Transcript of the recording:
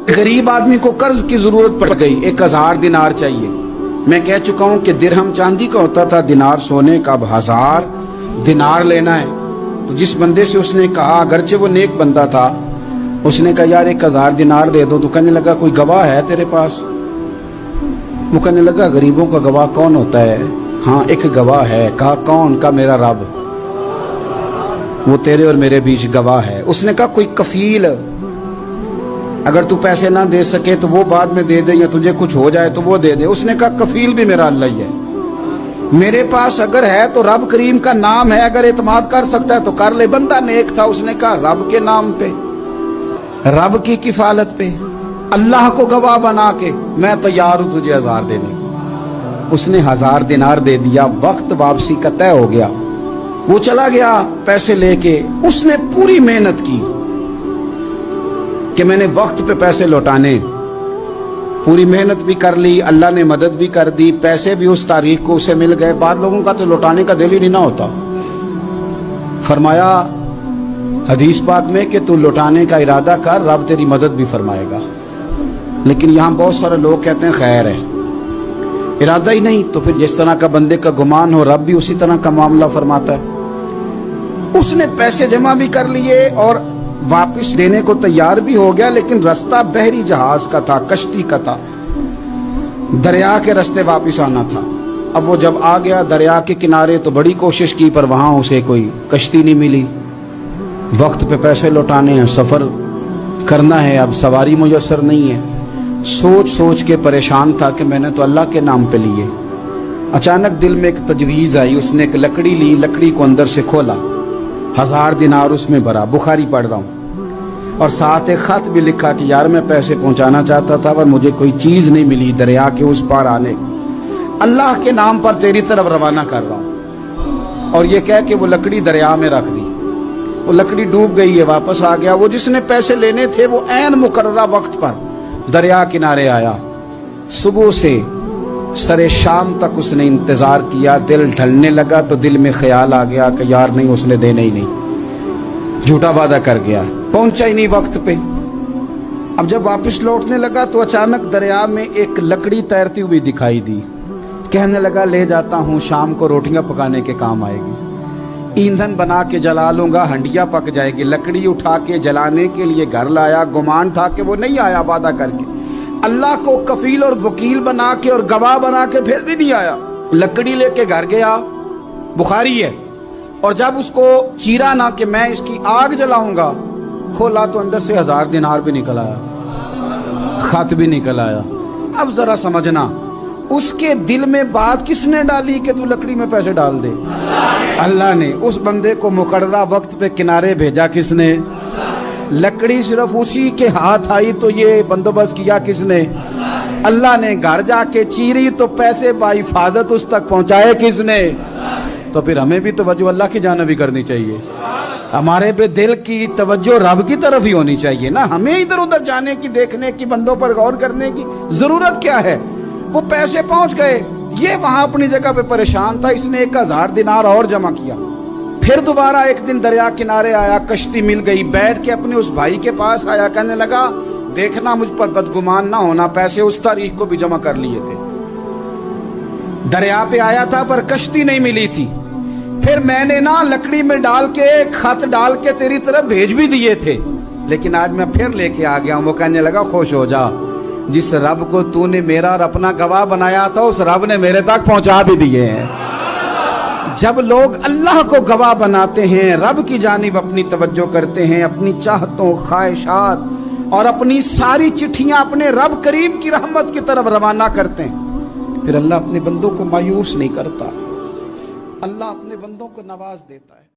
गरीब आदमी को कर्ज की जरूरत पड़ गई, 1000 दिनार चाहिए। मैं कह चुका हूं कि दिरहम चांदी का होता था, दिनार सोने का। अब 1000 दिनार लेना है। तो जिस बंदे से उसने कहा, अगरचे वो नेक बंदा था, उसने कहा यार 1000 दिनार दे दो। तो कहने लगा कोई गवाह है तेरे पास? वो कहने लगा गरीबों का गवाह कौन होता है? हाँ एक गवाह है। कहा कौन? का मेरा रब, वो तेरे और मेरे बीच गवाह है। उसने कहा कोई कफील, अगर तू पैसे ना दे सके तो वो बाद में दे दे, या तुझे कुछ हो जाए तो वो दे दे। उसने कहा कफील भी मेरा अल्लाह ही है। मेरे पास अगर है तो रब करीम का नाम है, अगर एतमाद कर सकता है तो कर ले। बंदा नेक था, उसने कहा रब के नाम पे, रब की किफालत पे, अल्लाह को गवाह बना के मैं तैयार हूं तुझे 1000 देने। उसने 1000 दिनार दे दिया। वक्त वापसी का तय हो गया। वो चला गया पैसे लेके। उसने पूरी मेहनत की कि मैंने वक्त पे पैसे लौटाने, पूरी मेहनत भी कर ली, अल्लाह ने मदद भी कर दी, पैसे भी उस तारीख को उसे मिल गए। बाद लोगों का तो लौटाने का दिल ही नहीं ना होता। फरमाया हदीस पाक में कि तू लौटाने का इरादा कर, रब तेरी मदद भी फरमाएगा। लेकिन यहां बहुत सारे लोग कहते हैं खैर है, इरादा ही नहीं। तो फिर जिस तरह का बंदे का गुमान हो, रब भी उसी तरह का मामला फरमाता है। उसने पैसे जमा भी कर लिए और वापस देने को तैयार भी हो गया, लेकिन रास्ता बहरी जहाज का था, कश्ती का था, दरिया के रास्ते वापस आना था। अब वो जब आ गया दरिया के किनारे तो बड़ी कोशिश की, पर वहां उसे कोई कश्ती नहीं मिली। वक्त पे पैसे लौटाने हैं, सफर करना है, अब सवारी मुयस्सर नहीं है। सोच सोच के परेशान था कि मैंने तो अल्लाह के नाम पे लिए। अचानक दिल में एक तजवीज आई। उसने एक लकड़ी ली, लकड़ी को अंदर से खोला, 1000 दिनार उसमें भरा। बुखारी पढ़ रहा हूं, और साथ एक खत भी लिखा कि यार मैं पैसे पहुंचाना चाहता था पर मुझे कोई चीज नहीं मिली दरिया के उस पार आने, अल्लाह के नाम पर तेरी तरफ रवाना कर रहा हूं। और ये कह के वो लकड़ी दरिया में रख दी। वो लकड़ी डूब गई है, वापस आ गया। वो जिसने पैसे लेने थे वो ऐन मुकर्ररा वक्त पर दरिया किनारे आया। सुबह से सरे शाम तक उसने इंतजार किया। दिल ढलने लगा तो दिल में ख्याल आ गया कि यार नहीं, उसने देने ही नहीं, झूठा वादा कर गया, पहुंचा ही नहीं वक्त पे। अब जब वापस लौटने लगा तो अचानक दरिया में एक लकड़ी तैरती हुई दिखाई दी। कहने लगा ले जाता हूं, शाम को रोटियां पकाने के काम आएगी, ईंधन बना के जला लूंगा, हंडिया पक जाएगी। लकड़ी उठा के जलाने के लिए घर लाया। गुमान था कि वो नहीं आया वादा करके। अल्लाह को कफील और वकील बना के और गवाह बना के फिर भी नहीं आया। लकड़ी लेके घर गया, बुखारी है। और जब उसको चीरा ना कि मैं इसकी आग जलाऊंगा, खोला तो अंदर से 1000 दिनार भी निकल आया, खत भी निकल आया। अब जरा समझना, उसके दिल में बात किसने डाली कि तू लकड़ी में पैसे डाल दे? अल्लाह ने। उस बंदे को मुकर्ररा वक्त पे किनारे भेजा किसने? लकड़ी सिर्फ उसी के हाथ आई तो ये बंदोबस्त किया किसने? अल्लाह ने। घर जाके चीरी तो पैसे बाहिफाजत उस तक पहुंचाए किसने? तो फिर हमें भी तवज्जो अल्लाह की जानिब भी करनी चाहिए। हमारे पे दिल की तवज्जो रब की तरफ ही होनी चाहिए ना। हमें इधर उधर जाने की, देखने की, बंदों पर गौर करने की जरूरत क्या है? वो पैसे पहुंच गए, ये वहां अपनी जगह पे परेशान था। इसने 1000 दिनार और जमा किया। फिर दोबारा एक दिन दरिया किनारे आया, कश्ती मिल गई, बैठ के अपने उस भाई के पास आया। कहने लगा देखना मुझ पर बदगुमान ना होना, पैसे उस तारीख को भी जमा कर लिए थे। दरिया पे आया था पर कश्ती नहीं मिली थी। फिर मैंने ना लकड़ी में डाल के, खत डाल के तेरी तरफ भेज भी दिए थे, लेकिन आज मैं फिर लेके आ गया हूं। वो कहने लगा खुश हो जा, जिस रब को तूने मेरा और अपना गवाह बनाया था उस रब ने मेरे तक पहुंचा भी दिए हैं। जब लोग अल्लाह को गवाह बनाते हैं, रब की जानिब अपनी तवज्जो करते हैं, अपनी चाहतों, ख्वाहिशात और अपनी सारी चिट्ठियां अपने रब करीम की रहमत की तरफ रवाना करते हैं, फिर अल्लाह अपने बंदों को मायूस नहीं करता। अल्लाह अपने बंदों को नवाज देता है।